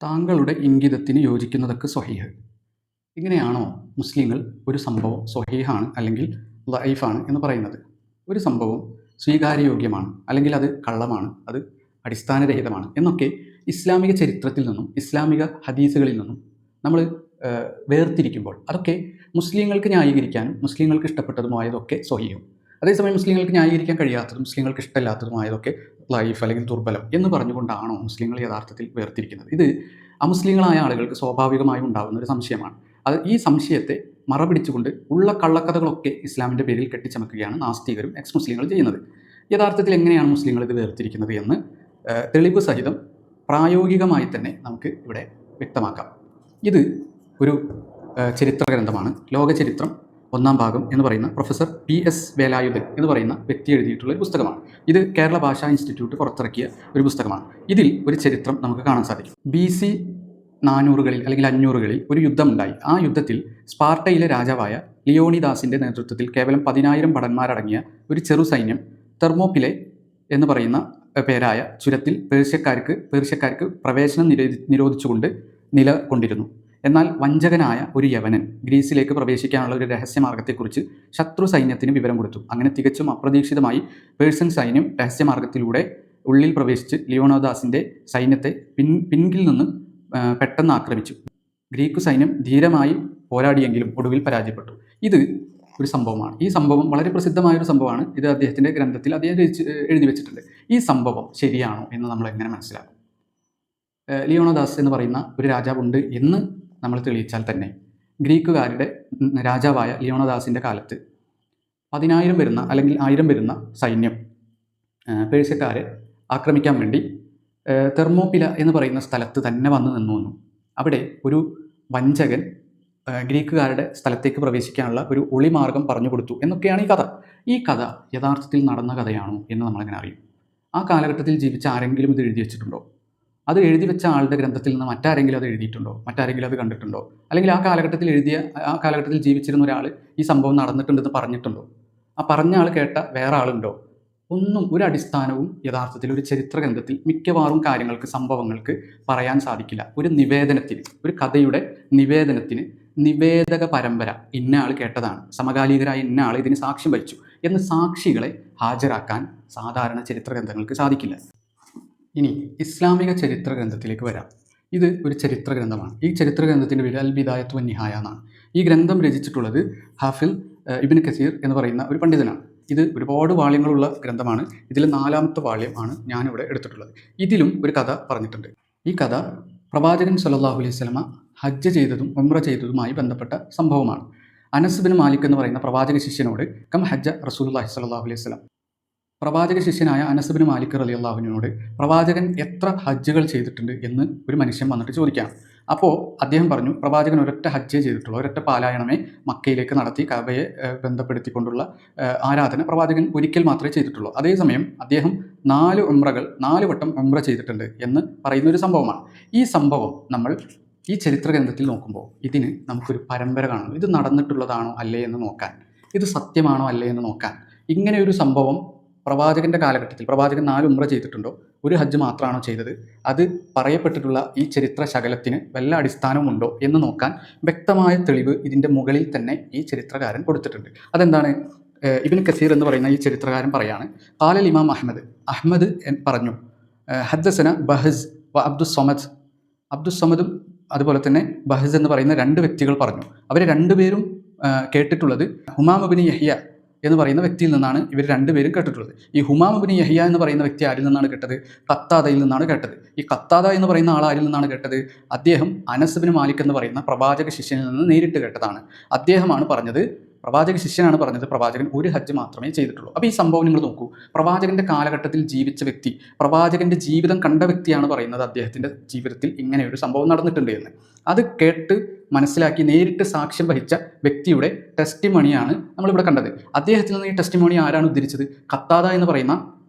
താങ്കളുടെ ഇംഗിതത്തിന് യോജിക്കുന്നതൊക്കെ സ്വഹീഹ്. ഇങ്ങനെയാണോ മുസ്ലിങ്ങൾ ഒരു സംഭവം സ്വഹീഹാണ് അല്ലെങ്കിൽ ലൈഫാണ് എന്ന് പറയുന്നത്? ഒരു സംഭവം സ്വീകാര്യയോഗ്യമാണ് അല്ലെങ്കിൽ അത് കള്ളമാണ്, അത് അടിസ്ഥാനരഹിതമാണ് എന്നൊക്കെ ഇസ്ലാമിക ചരിത്രത്തിൽ നിന്നും ഇസ്ലാമിക ഹദീസുകളിൽ നിന്നും നമ്മൾ വേർതിരിക്കുമ്പോൾ അതൊക്കെ മുസ്ലിങ്ങൾക്ക് ന്യായീകരിക്കാനും മുസ്ലിങ്ങൾക്ക് ഇഷ്ടപ്പെട്ടതുമായതൊക്കെ സ്വഹീഹും, അതേസമയം മുസ്ലിങ്ങൾക്ക് ന്യായീകരിക്കാൻ കഴിയാത്തതും മുസ്ലിങ്ങൾക്ക് ഇഷ്ടമില്ലാത്തതുമായതൊക്കെ ലൈഫ് അല്ലെങ്കിൽ ദുർബലം എന്ന് പറഞ്ഞുകൊണ്ടാണോ മുസ്ലിങ്ങൾ യഥാർത്ഥത്തിൽ വേർതിരിക്കുന്നത്? ഇത് അമുസ്ലിങ്ങളായ ആളുകൾക്ക് സ്വാഭാവികമായും ഉണ്ടാകുന്ന ഒരു സംശയമാണ്. ഈ സംശയത്തെ മറപിടിച്ചുകൊണ്ട് ഉള്ള കള്ളക്കഥകളൊക്കെ ഇസ്ലാമിൻ്റെ പേരിൽ കെട്ടിച്ചമക്കുകയാണ് നാസ്തികരും എക്സ് മുസ്ലിങ്ങളും ചെയ്യുന്നത്. യഥാർത്ഥത്തിൽ എങ്ങനെയാണ് മുസ്ലിങ്ങൾ ഇത് വേർതിരിക്കുന്നത് എന്ന് തെളിവ് സഹിതം പ്രായോഗികമായി തന്നെ നമുക്ക് ഇവിടെ വ്യക്തമാക്കാം. ഇത് ഒരു ചരിത്ര ഗ്രന്ഥമാണ്. ലോകചരിത്രം 1-ാം ഭാഗം എന്ന് പറയുന്ന പ്രൊഫസർ PS വേലായുധൻ എന്ന് പറയുന്ന വ്യക്തി എഴുതിയിട്ടുള്ള ഒരു പുസ്തകമാണ്. ഇത് കേരള ഭാഷാ ഇൻസ്റ്റിറ്റ്യൂട്ട് പുറത്തിറക്കിയ ഒരു പുസ്തകമാണ്. ഇതിൽ ഒരു ചരിത്രം നമുക്ക് കാണാൻ സാധിക്കും. BC 400-കളിൽ അല്ലെങ്കിൽ 500-കളിൽ ഒരു യുദ്ധമുണ്ടായി. ആ യുദ്ധത്തിൽ സ്പാർട്ടയിലെ രാജാവായ ലിയോണിദാസിൻ്റെ നേതൃത്വത്തിൽ കേവലം 10,000 ഭടന്മാരടങ്ങിയ ഒരു ചെറു സൈന്യം തെർമോപ്പിലെ എന്ന് പറയുന്ന പേരായ ചുരത്തിൽ പേർഷ്യക്കാർക്ക് പ്രവേശനം നിരോധിച്ചുകൊണ്ട് നിലകൊണ്ടിരുന്നു. എന്നാൽ വഞ്ചകനായ ഒരു യവനൻ ഗ്രീസിലേക്ക് പ്രവേശിക്കാനുള്ള ഒരു രഹസ്യമാർഗത്തെക്കുറിച്ച് ശത്രു സൈന്യത്തിന് വിവരം കൊടുത്തു. അങ്ങനെ തികച്ചും അപ്രതീക്ഷിതമായി പേഴ്ഷ്യൻ സൈന്യം രഹസ്യമാർഗത്തിലൂടെ ഉള്ളിൽ പ്രവേശിച്ച് ലിയോണിദാസിൻ്റെ സൈന്യത്തെ പിൻകിൽ നിന്ന് പെട്ടെന്ന് ആക്രമിച്ചു. ഗ്രീക്ക് സൈന്യം ധീരമായി പോരാടിയെങ്കിലും ഒടുവിൽ പരാജയപ്പെട്ടു. ഇത് ഒരു സംഭവമാണ്. ഈ സംഭവം വളരെ പ്രസിദ്ധമായൊരു സംഭവമാണ്. ഇത് അദ്ദേഹത്തിൻ്റെ ഗ്രന്ഥത്തിൽ അദ്ദേഹം എഴുതി വെച്ചിട്ടുണ്ട്. ഈ സംഭവം ശരിയാണോ എന്ന് നമ്മൾ എങ്ങനെ മനസ്സിലാക്കും? ലിയോണിദാസ് എന്ന് പറയുന്ന ഒരു രാജാവുണ്ട് എന്ന് നമ്മൾ തെളിയിച്ചാൽ തന്നെ ഗ്രീക്കുകാരുടെ രാജാവായ ലിയോണിദാസിൻ്റെ കാലത്ത് 10,000 വരുന്ന അല്ലെങ്കിൽ 1000 വരുന്ന സൈന്യം പേർഷ്യക്കാരെ ആക്രമിക്കാൻ വേണ്ടി തെർമോപ്പില എന്ന് പറയുന്ന സ്ഥലത്ത് തന്നെ വന്നു നിന്നു. അവിടെ ഒരു വഞ്ചകൻ ഗ്രീക്കുകാരുടെ സ്ഥലത്തേക്ക് പ്രവേശിക്കാനുള്ള ഒരു ഒളിമാർഗം പറഞ്ഞു കൊടുത്തു എന്നൊക്കെയാണ് ഈ കഥ. ഈ കഥ യഥാർത്ഥത്തിൽ നടന്ന കഥയാണോ എന്ന് നമ്മളെങ്ങനെ അറിയും? ആ കാലഘട്ടത്തിൽ ജീവിച്ച ആരെങ്കിലും ഇത് എഴുതി വെച്ചിട്ടുണ്ടോ? അത് എഴുതി വെച്ച ആളുടെ ഗ്രന്ഥത്തിൽ നിന്ന് മറ്റാരെങ്കിലും അത് എഴുതിയിട്ടുണ്ടോ? മറ്റാരെങ്കിലും അത് കണ്ടിട്ടുണ്ടോ? അല്ലെങ്കിൽ ആ കാലഘട്ടത്തിൽ ജീവിച്ചിരുന്ന ഒരാൾ ഈ സംഭവം നടന്നിട്ടുണ്ടെന്ന് പറഞ്ഞിട്ടുണ്ടോ? ആ പറഞ്ഞ ആൾ കേട്ട വേറെ ആളുണ്ടോ? ഒന്നും ഒരു അടിസ്ഥാനവും യഥാർത്ഥത്തിൽ ഒരു ചരിത്ര ഗ്രന്ഥത്തിൽ മിക്കവാറും കാര്യങ്ങൾക്ക്, സംഭവങ്ങൾക്ക് പറയാൻ സാധിക്കില്ല. ഒരു നിവേദനത്തിന്, ഒരു കഥയുടെ നിവേദനത്തിന് നിവേദക പരമ്പര ഇന്ന ആൾ കേട്ടതാണ്, സമകാലികരായ ഇന്ന ആൾ ഇതിന് സാക്ഷ്യം വഹിച്ചു എന്ന് സാക്ഷികളെ ഹാജരാക്കാൻ സാധാരണ ചരിത്ര ഗ്രന്ഥങ്ങൾക്ക് സാധിക്കില്ല. ഇനി ഇസ്ലാമിക ചരിത്ര ഗ്രന്ഥത്തിലേക്ക് വരാം. ഇത് ഒരു ചരിത്ര ഗ്രന്ഥമാണ്. ഈ ചരിത്ര ഗ്രന്ഥത്തിൻ്റെ പേര് അൽ ബിദായത്ത് വൻ നിഹായ എന്നാണ്. ഈ ഗ്രന്ഥം രചിച്ചിട്ടുള്ളത് ഹാഫിൽ ഇബ്നു കസീർ എന്ന് പറയുന്ന ഒരു പണ്ഡിതനാണ്. ഇത് ഒരുപാട് വാള്യങ്ങളുള്ള ഗ്രന്ഥമാണ്. ഇതിൽ 4-ാമത്തെ വാള്യം ആണ് ഞാനിവിടെ എടുത്തിട്ടുള്ളത്. ഇതിലും ഒരു കഥ പറഞ്ഞിട്ടുണ്ട്. ഈ കഥ പ്രവാചകൻ സല്ലല്ലാഹു അലൈഹി വസല്ലമ ഹജ്ജ് ചെയ്തതും ഉംറ ചെയ്തതുമായി ബന്ധപ്പെട്ട സംഭവമാണ്. അനസ് ബിൻ മാലിക് എന്ന് പറയുന്ന പ്രവാചക ശിഷ്യനോട് കം ഹജ്ജ റസൂലുള്ളാഹി സ്വല്ലല്ലാഹു അലൈഹി വസല്ലം, പ്രവാചക ശിഷ്യനായ അനസ് ബിൻ മാലിക് റളിയല്ലാഹു അൻഹുവിനോട് പ്രവാചകൻ എത്ര ഹജ്ജുകൾ ചെയ്തിട്ടുണ്ട് എന്ന് ഒരു മനുഷ്യൻ വന്നിട്ട് ചോദിക്കാം. അപ്പോൾ അദ്ദേഹം പറഞ്ഞു, പ്രവാചകൻ ഒരൊറ്റ ഹജ്ജേ ചെയ്തിട്ടുള്ളൂ, ഒരൊറ്റ പാലായണമേ മക്കയിലേക്ക് നടത്തി കഅബയെ ബന്ധപ്പെടുത്തിക്കൊണ്ടുള്ള ആരാധന പ്രവാചകൻ ഒരിക്കൽ മാത്രമേ ചെയ്തിട്ടുള്ളൂ. അതേസമയം അദ്ദേഹം 4 വട്ടം ഉംറ ചെയ്തിട്ടുണ്ട് എന്ന് പറയുന്ന ഒരു സംഭവമാണ്. ഈ സംഭവം നമ്മൾ ഈ ചരിത്ര ഗ്രന്ഥത്തിൽ നോക്കുമ്പോൾ ഇതിന് നമുക്കൊരു പരമ്പര കാണുന്നു. ഇത് നടന്നിട്ടുള്ളതാണോ അല്ലേ എന്ന് നോക്കാൻ, ഇത് സത്യമാണോ അല്ലേ എന്ന് നോക്കാൻ. ഇങ്ങനെ ഒരു സംഭവം പ്രവാചകൻ്റെ കാലഘട്ടത്തിൽ പ്രവാചകൻ 4 ഉംറ ചെയ്തിട്ടുണ്ടോ, ഒരു ഹജ്ജ് മാത്രമാണോ ചെയ്തത്, അത് പറയപ്പെട്ടിട്ടുള്ള ഈ ചരിത്ര ശകലത്തിന് വല്ല അടിസ്ഥാനമുണ്ടോ എന്ന് നോക്കാൻ വ്യക്തമായ തെളിവ് ഇതിൻ്റെ മുകളിൽ തന്നെ ഈ ചരിത്രകാരൻ കൊടുത്തിട്ടുണ്ട്. അതെന്താണ്? ഇബ്നു കസീർ എന്ന് പറയുന്ന ഈ ചരിത്രകാരൻ പറയാണ്, ഖാലൽ ഇമാം അഹ്മദ് പറഞ്ഞു, ഹദ്ദസന ബഹസ് വ അബ്ദുസ്സമദും അതുപോലെ തന്നെ ബഹസ് എന്ന് പറയുന്ന 2 വ്യക്തികൾ പറഞ്ഞു. അവർ രണ്ടുപേരും കേട്ടിട്ടുള്ളത് ഹുമാം ഇബ്നു യഹ്യ എന്ന് പറയുന്ന വ്യക്തിയിൽ നിന്നാണ്. ഇവർ 2 പേരും കേട്ടിട്ടുള്ളത്. ഈ ഹുമാം ഇബ്നു യഹ്യ എന്ന് പറയുന്ന വ്യക്തി ആരിൽ നിന്നാണ് കേട്ടത്? ഖത്താദയിൽ നിന്നാണ് കേട്ടത്. ഈ ഖത്താദ എന്ന് പറയുന്ന ആൾ ആരിൽ നിന്നാണ് കേട്ടത്? അദ്ദേഹം അനസ് ബിൻ മാലിക് എന്ന് പറയുന്ന പ്രവാചക ശിഷ്യനിൽ നിന്ന് നേരിട്ട് കേട്ടതാണ്. അദ്ദേഹമാണ് പറഞ്ഞത്, പ്രവാചക ശിഷ്യനാണ് പറഞ്ഞത്, പ്രവാചകൻ ഒരു ഹജ്ജ് മാത്രമേ ചെയ്തിട്ടുള്ളൂ. അപ്പോൾ ഈ സംഭവം നിങ്ങൾ നോക്കൂ. പ്രവാചകൻ്റെ കാലഘട്ടത്തിൽ ജീവിച്ച വ്യക്തി, പ്രവാചകൻ്റെ ജീവിതം കണ്ട വ്യക്തിയാണ് പറയുന്നത് അദ്ദേഹത്തിൻ്റെ ജീവിതത്തിൽ ഇങ്ങനെ ഒരു സംഭവം നടന്നിട്ടുണ്ട് എന്ന്. അത് കേട്ട് മനസ്സിലാക്കി നേരിട്ട് സാക്ഷ്യം വഹിച്ച വ്യക്തിയുടെ ടെസ്റ്റിമണിയാണ് നമ്മളിവിടെ കണ്ടത്. അദ്ദേഹത്തിൽ നിന്ന് ഈ ടെസ്റ്റിമണി ആരാണ് ഉദ്ധരിച്ചത്? ഖത്താദ എന്ന് പറയുന്ന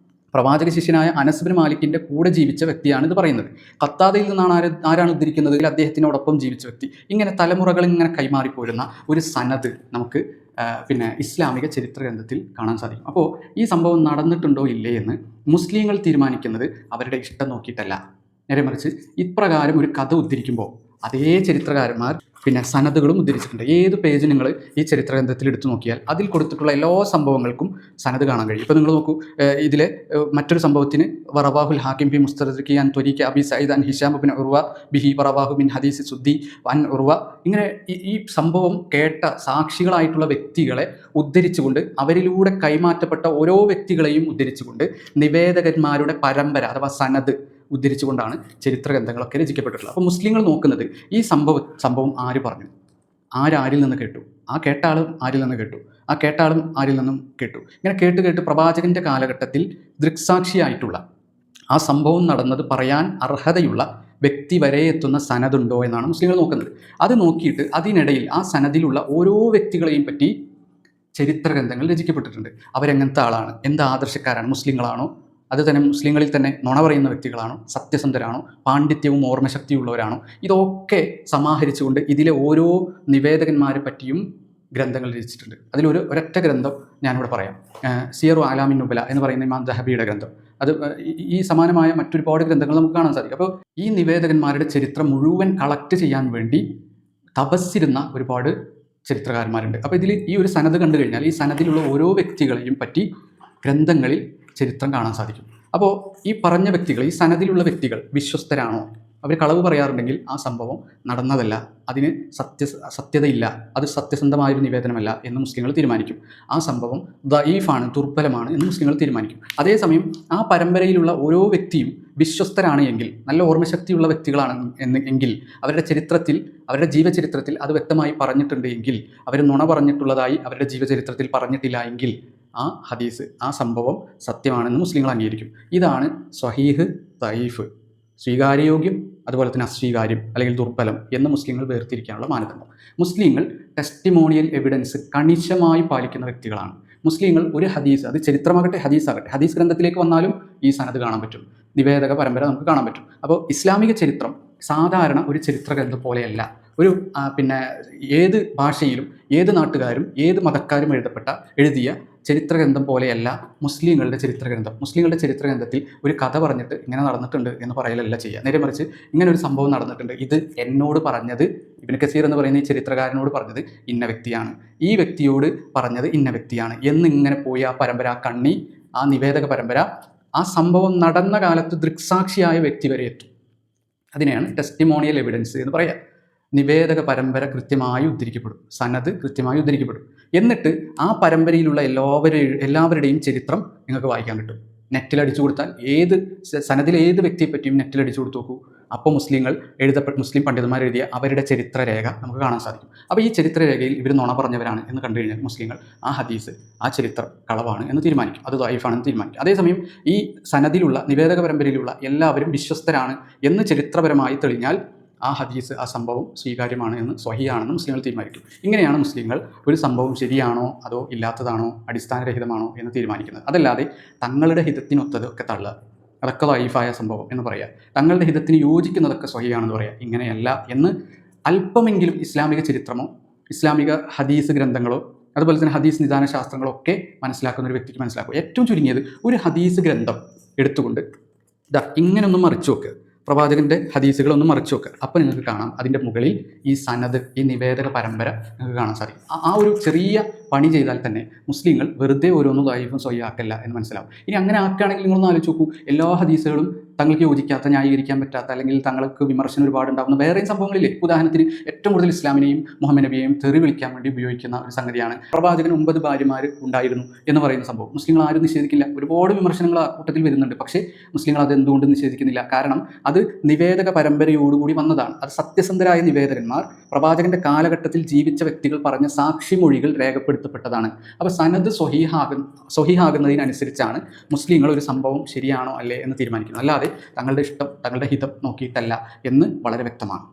പ്രവാചക ശിഷ്യനായ അനസ് ബിൻ മാലിക്കിൻ്റെ കൂടെ ജീവിച്ച വ്യക്തിയാണ് ഇത് പറയുന്നത്. ഖത്താദയിൽ നിന്നാണ് ആരാണ് ഉദ്ധരിക്കുന്നത്? അദ്ദേഹത്തിനോടൊപ്പം ജീവിച്ച വ്യക്തി. ഇങ്ങനെ തലമുറകൾ ഇങ്ങനെ കൈമാറിപ്പോരുന്ന ഒരു സനദ് നമുക്ക് ഇസ്ലാമിക ചരിത്ര ഗ്രന്ഥത്തിൽ കാണാൻ സാധിക്കും. അപ്പോൾ ഈ സംഭവം നടന്നിട്ടുണ്ടോ ഇല്ലേ എന്ന് മുസ്ലിങ്ങൾ തീരുമാനിക്കുന്നത് അവരുടെ ഇഷ്ടം നോക്കിയിട്ടല്ല, നേരെ മറിച്ച് ഇപ്രകാരം ഒരു കഥ ഉദ്ധരിക്കുമ്പോൾ അതേ ചരിത്രകാരന്മാർ പിന്നെ സനദുകളും ഉദ്ധരിച്ചിട്ടുണ്ട്. ഏത് പേജ് നിങ്ങൾ ഈ ചരിത്ര ഗ്രന്ഥത്തിൽ എടുത്തു നോക്കിയാൽ അതിൽ കൊടുത്തിട്ടുള്ള എല്ലാ സംഭവങ്ങൾക്കും സനദ് കാണാൻ കഴിയും. ഇപ്പോൾ നിങ്ങൾ നോക്കൂ, ഇതിലെ മറ്റൊരു സംഭവത്തിന് വറവാഹുൽ ഹാക്കിം ബി മുസ്തദ്രിഖി അൻ ത്വരീഖ് അബി സയ്യിദ് അൻ ഹിഷാം ബിൻ ഉർവ ബിഹി വറവാഹു ബിൻ ഹദീസ് സുദ്ദി അൻ ഉർവ. ഇങ്ങനെ ഈ സംഭവം കേട്ട സാക്ഷികളായിട്ടുള്ള വ്യക്തികളെ ഉദ്ധരിച്ചുകൊണ്ട് അവരിലൂടെ കൈമാറ്റപ്പെട്ട ഓരോ വ്യക്തികളെയും ഉദ്ധരിച്ചുകൊണ്ട് നിവേദകന്മാരുടെ പരമ്പര അഥവാ സനദ് ഉദ്ധരിച്ചുകൊണ്ടാണ് ചരിത്ര ഗ്രന്ഥങ്ങളൊക്കെ രചിക്കപ്പെട്ടിട്ടുള്ളത്. അപ്പോൾ മുസ്ലിങ്ങൾ നോക്കുന്നത് ഈ സംഭവം ആര് പറഞ്ഞു, ആരിൽ നിന്ന് കേട്ടു, ആ കേട്ട ആളും ആരിൽ നിന്ന് കേട്ടു, ആ കേട്ട ആളും ആരിൽ നിന്നും കേട്ടു. ഇങ്ങനെ കേട്ട് പ്രവാചകൻ്റെ കാലഘട്ടത്തിൽ ദൃക്സാക്ഷിയായിട്ടുള്ള ആ സംഭവം നടന്നത് പറയാൻ അർഹതയുള്ള വ്യക്തി വരെ എത്തുന്ന സനദുണ്ടോ എന്നാണ് മുസ്ലിങ്ങൾ നോക്കുന്നത്. അത് നോക്കിയിട്ട് അതിനിടയിൽ ആ സനദിലുള്ള ഓരോ വ്യക്തികളെയും പറ്റി ചരിത്ര ഗ്രന്ഥങ്ങൾ രചിക്കപ്പെട്ടിട്ടുണ്ട്. അവരെങ്ങനത്തെ ആളാണ്, എന്ത് ആദർശക്കാരാണ്, മുസ്ലിങ്ങളാണോ, അത് തന്നെ മുസ്ലിങ്ങളിൽ തന്നെ നുണ പറയുന്ന വ്യക്തികളാണോ, സത്യസന്ധരാണോ, പാണ്ഡിത്യവും ഓർമ്മശക്തിയും ഉള്ളവരാണോ, ഇതൊക്കെ സമാഹരിച്ചുകൊണ്ട് ഇതിലെ ഓരോ നിവേദകന്മാരെ പറ്റിയും ഗ്രന്ഥങ്ങൾ രചിച്ചിട്ടുണ്ട്. ഒരൊറ്റ ഗ്രന്ഥം ഞാനിവിടെ പറയാം, സിയറു ആലാമിൻ നുബല എന്ന് പറയുന്ന ഇമാം ദഹബിയുടെ ഗ്രന്ഥം. അത് ഈ സമാനമായ മറ്റൊരുപാട് ഗ്രന്ഥങ്ങൾ നമുക്ക് കാണാൻ സാധിക്കും. അപ്പോൾ ഈ നിവേദകന്മാരുടെ ചരിത്രം മുഴുവൻ കളക്ട് ചെയ്യാൻ വേണ്ടി തപസ്സിരുന്ന ഒരുപാട് ചരിത്രകാരന്മാരുണ്ട്. അപ്പോൾ ഇതിൽ ഈ ഒരു സനദ് കണ്ടു കഴിഞ്ഞാൽ ഈ സനദിലുള്ള ഓരോ വ്യക്തികളെയും പറ്റി ഗ്രന്ഥങ്ങളിൽ ചരിത്രം കാണാൻ സാധിക്കും. അപ്പോൾ ഈ പറഞ്ഞ വ്യക്തികൾ, ഈ സനദിലുള്ള വ്യക്തികൾ വിശ്വസ്തരാണോ, അവർ കളവ് പറയാറുണ്ടെങ്കിൽ ആ സംഭവം നടന്നതല്ല, അതിന് സത്യതയില്ല, അത് സത്യസന്ധമായൊരു നിവേദനമല്ല എന്ന് മുസ്ലിങ്ങൾ തീരുമാനിക്കും. ആ സംഭവം ദഈഫാണ്, ദുർബലമാണ് എന്ന് മുസ്ലിങ്ങൾ തീരുമാനിക്കും. അതേസമയം ആ പരമ്പരയിലുള്ള ഓരോ വ്യക്തിയും വിശ്വസ്തരാണ് എങ്കിൽ, നല്ല ഓർമ്മശക്തിയുള്ള വ്യക്തികളാണ് എങ്കിൽ, അവരുടെ ചരിത്രത്തിൽ, അവരുടെ ജീവചരിത്രത്തിൽ അത് വ്യക്തമായി പറഞ്ഞിട്ടുണ്ട് എങ്കിൽ, അവർ നുണ പറഞ്ഞിട്ടുള്ളതായി അവരുടെ ജീവചരിത്രത്തിൽ പറഞ്ഞിട്ടില്ല എങ്കിൽ ആ ഹദീസ്, ആ സംഭവം സത്യമാണെന്ന് മുസ്ലിങ്ങൾ അംഗീകരിക്കും. ഇതാണ് സ്വഹീഹ്, ദഈഫ്, സ്വീകാര്യയോഗ്യം, അതുപോലെ തന്നെ അസ്വീകാര്യം അല്ലെങ്കിൽ ദുർബലം എന്ന് മുസ്ലിങ്ങൾ വേർതിരിക്കാനുള്ള മാനദണ്ഡം. മുസ്ലിങ്ങൾ ടെസ്റ്റിമോണിയൽ എവിഡൻസ് കണിശമായി പാലിക്കുന്ന വ്യക്തികളാണ്. മുസ്ലിങ്ങൾ ഒരു ഹദീസ്, അത് ചരിത്രമാകട്ടെ ഹദീസാകട്ടെ, ഹദീസ് ഗ്രന്ഥത്തിലേക്ക് വന്നാലും ഈ സനദ് കാണാൻ പറ്റും, നിവേദക പരമ്പര നമുക്ക് കാണാൻ പറ്റും. അപ്പോൾ ഇസ്ലാമിക ചരിത്രം സാധാരണ ഒരു ചരിത്ര ഗ്രന്ഥം പോലെയല്ല. പിന്നെ ഏത് ഭാഷയിലും ഏത് നാട്ടുകാരും ഏത് മതക്കാരും എഴുതിയ ചരിത്ര ഗ്രന്ഥം പോലെയല്ല മുസ്ലിങ്ങളുടെ ചരിത്ര ഗ്രന്ഥം. മുസ്ലിങ്ങളുടെ ചരിത്ര ഗ്രന്ഥത്തിൽ ഒരു കഥ പറഞ്ഞിട്ട് ഇങ്ങനെ നടന്നിട്ടുണ്ട് എന്ന് പറയലല്ല ചെയ്യുക. നേരെ മറിച്ച് ഇങ്ങനെ ഒരു സംഭവം നടന്നിട്ടുണ്ട്, ഇത് എന്നോട് പറഞ്ഞത്, ഇബ്നു കസീർ എന്ന് പറയുന്ന ഈ ചരിത്രകാരനോട് പറഞ്ഞത് ഇന്ന വ്യക്തിയാണ്, ഈ വ്യക്തിയോട് പറഞ്ഞത് ഇന്ന വ്യക്തിയാണ് എന്നിങ്ങനെ പോയി ആ പരമ്പര, ആ കണ്ണി, ആ നിവേദക പരമ്പര ആ സംഭവം നടന്ന കാലത്ത് ദൃക്സാക്ഷിയായ വ്യക്തി വരെ എത്തും. അതിനെയാണ് ടെസ്റ്റിമോണിയൽ എവിഡൻസ് എന്ന് പറയുക. നിവേദക പരമ്പര കൃത്യമായി ഉദ്ധരിക്കപ്പെടും, സനദ് കൃത്യമായി ഉദ്ധരിക്കപ്പെടും. എന്നിട്ട് ആ പരമ്പരയിലുള്ള എല്ലാവരുടെയും ചരിത്രം നിങ്ങൾക്ക് വായിക്കാൻ കിട്ടും. നെറ്റിലടിച്ചു കൊടുത്താൽ സനദിലെ ഏത് വ്യക്തിയെ പറ്റിയും നെറ്റിലടിച്ചു കൊടുത്തു നോക്കൂ. അപ്പോൾ മുസ്ലിം പണ്ഡിതന്മാർ എഴുതിയ അവരുടെ ചരിത്രരേഖ നമുക്ക് കാണാൻ സാധിക്കും. അപ്പോൾ ഈ ചരിത്രരേഖയിൽ ഇവർ നുണ പറഞ്ഞവരാണ് എന്ന് കണ്ടു കഴിഞ്ഞാൽ മുസ്ലിങ്ങൾ ആ ഹദീസ്, ആ ചരിത്രം കളവാണ് എന്ന് തീരുമാനിക്കും, അത് ദഈഫാണെന്ന് തീരുമാനിക്കും. അതേസമയം ഈ സനദിലുള്ള നിവേദക പരമ്പരയിലുള്ള എല്ലാവരും വിശ്വസ്തരാണ് എന്ന് ചരിത്രപരമായി തെളിഞ്ഞാൽ ആ ഹദീസ്, ആ സംഭവം സ്വീകാര്യമാണ് എന്ന്, സ്വഹീഹാണെന്ന് മുസ്ലിങ്ങൾ തീരുമാനിക്കും. ഇങ്ങനെയാണ് മുസ്ലിങ്ങൾ ഒരു സംഭവം ശരിയാണോ അതോ ഇല്ലാത്തതാണോ, അടിസ്ഥാനരഹിതമാണോ എന്ന് തീരുമാനിക്കുന്നത്. അതല്ലാതെ തങ്ങളുടെ ഹിതത്തിനൊത്തത് ഒക്കെ തള്ളുക, അതൊക്കെ ദഈഫായ സംഭവം എന്ന് പറയുക, തങ്ങളുടെ ഹിതത്തിന് യോജിക്കുന്നതൊക്കെ സ്വഹീഹാണെന്ന് പറയുക, ഇങ്ങനെയല്ല എന്ന് അല്പമെങ്കിലും ഇസ്ലാമിക ചരിത്രമോ ഇസ്ലാമിക ഹദീസ് ഗ്രന്ഥങ്ങളോ അതുപോലെ തന്നെ ഹദീസ് നിദാന ശാസ്ത്രങ്ങളോ ഒക്കെ മനസ്സിലാക്കുന്ന ഒരു വ്യക്തിക്ക് മനസ്സിലാക്കും. ഏറ്റവും ചുരുങ്ങിയത് ഒരു ഹദീസ് ഗ്രന്ഥം എടുത്തുകൊണ്ട് ഇങ്ങനൊന്നും മറിച്ചു നോക്കുക, പ്രവാചകൻ്റെ ഹദീസുകളൊന്നും മറിച്ചു നോക്കുക. അപ്പോൾ നിങ്ങൾക്ക് കാണാം അതിൻ്റെ മുകളിൽ ഈ സനദ്, ഈ നിവേദക പരമ്പര നിങ്ങൾക്ക് കാണാൻ സാധിക്കും. ആ ഒരു ചെറിയ പണി ചെയ്താൽ തന്നെ മുസ്ലിങ്ങൾ വെറുതെ ഓരോന്നും ദഈഫും സ്വഹീഹാക്കല്ല എന്ന് മനസ്സിലാവും. ഇനി അങ്ങനെ ആക്കുകയാണെങ്കിൽ നിങ്ങളൊന്ന് ആലോചിച്ച് നോക്കൂ, എല്ലാ ഹദീസുകളും തങ്ങൾക്ക് യോജിക്കാത്ത, ന്യായീകരിക്കാൻ പറ്റാത്ത, അല്ലെങ്കിൽ തങ്ങൾക്ക് വിമർശനം ഒരുപാടുണ്ടാകുന്ന വേറെയും സംഭവങ്ങളില്ലേ. ഉദാഹരണത്തിന് ഏറ്റവും കൂടുതൽ ഇസ്ലാമിനെയും മുഹമ്മദ് നബിയെയും തെറി വിളിക്കാൻ വേണ്ടി ഉപയോഗിക്കുന്ന ഒരു സംഗതിയാണ് പ്രവാചകന് 9 ഭാര്യമാർ ഉണ്ടായിരുന്നു എന്ന് പറയുന്ന സംഭവം. മുസ്ലിങ്ങൾ ആരും നിഷേധിക്കില്ല, ഒരുപാട് വിമർശനങ്ങൾ ആ കൂട്ടത്തിൽ വരുന്നുണ്ട്. പക്ഷേ മുസ്ലിങ്ങൾ അത് എന്തുകൊണ്ട് നിഷേധിക്കുന്നില്ല? കാരണം അത് നിവേദക പരമ്പരയോടുകൂടി വന്നതാണ്. അത് സത്യസന്ധരായ നിവേദകന്മാർ പ്രവാചകന്റെ ജീവിച്ച വ്യക്തികൾ പറഞ്ഞ സാക്ഷിമൊഴികൾ രേഖപ്പെടുത്തപ്പെട്ടതാണ്. അപ്പോൾ സനദ് സ്വഹീഹാകുന്നതിനനുസരിച്ചാണ് മുസ്ലിങ്ങൾ ഒരു സംഭവം ശരിയാണോ അല്ലേ എന്ന് തീരുമാനിക്കുന്നത്. അല്ലാതെ തങ്ങളുടെ ഇഷ്ടം, തങ്ങളുടെ ഹിതം നോക്കിയിട്ടല്ല എന്ന് വളരെ വ്യക്തമാണ്.